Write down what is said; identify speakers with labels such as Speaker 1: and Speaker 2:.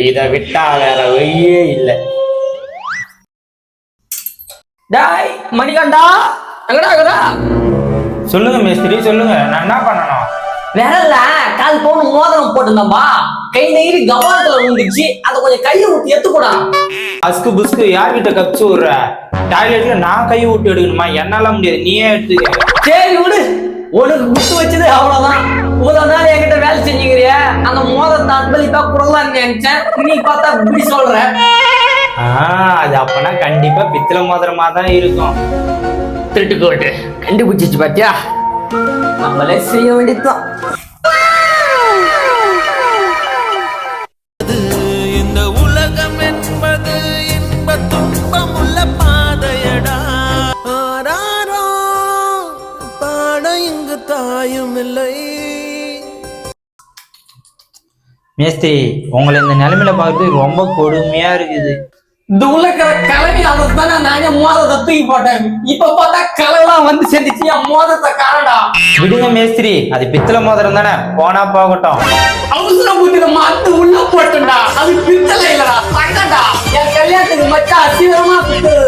Speaker 1: இதை விட்டா வேற வழியே இல்லை.
Speaker 2: டாய் மணிகண்டா, எங்கடா?
Speaker 1: சொல்லுங்க மேஸ்திரி, சொல்லுங்க. நான் என்ன பண்ணணும்?
Speaker 2: விரல்ல கால் பவுன் மோதிரம் போட்டுருந்தம்பா, கை நெய்ரி கபாலத்துல விழுந்துச்சு. அதை கொஞ்சம் கையை விட்டு எடுத்துக்கூடா.
Speaker 1: அஸ்கு புஸ்கு யார்கிட்ட கப்ச்சு விடுற? டாய்லெட்ல நான் கை விட்டு எடுக்கணுமா? என்னால முடியாது, நீயே எடுத்துக்க.
Speaker 2: சரி விடு, உனக்கு குத்து வச்சது அவ்வளவுதான். இவ்வளவு நாள் என்கிட்ட வேலை செஞ்சுக்கிறிய, அந்த மோதிரத்தை அன்பளிப்பா கூடலாம்னு நினைச்சேன். நீ பார்த்தா இப்படி சொல்ற.
Speaker 1: அது அப்பனா கண்டிப்பா பித்தளை மோதிரமா தான் இருக்கும்.
Speaker 2: திருட்டுக்கோட்டு கண்டுபிடிச்சிச்சு பாத்தியா? நம்மளே செய்ய வேண்டியதுதான்.
Speaker 3: இந்த உலகம் என்பது இன்ப துன்பமுள்ள பாதையடா. ஆராரோ பாட இங்கு தாயும் இல்லை.
Speaker 1: மேஸ்திரி, உங்களை இந்த நிலைமையில பார்க்கறது ரொம்ப கொடுமையா இருக்குது.
Speaker 2: இந்த உலகிற கலவி அதுதானே நாங்க மோதத்தை தூக்கி போட்டேன். இப்ப பார்த்தா கலவெல்லாம் வந்து சேர்ந்துச்சு, என் மோதத்தை காணடா.
Speaker 1: விடுங்க மேஸ்திரி, அது பித்தளை மோதிரம் தானே, போனா போகட்டும்.
Speaker 2: அவசரம் புத்தி நம்ம அது உள்ள போட்டுடா. அது பித்தளை இல்லடா, தங்கடா. என் கல்யாணத்துக்கு மச்சா அசிவரமா பித்தளை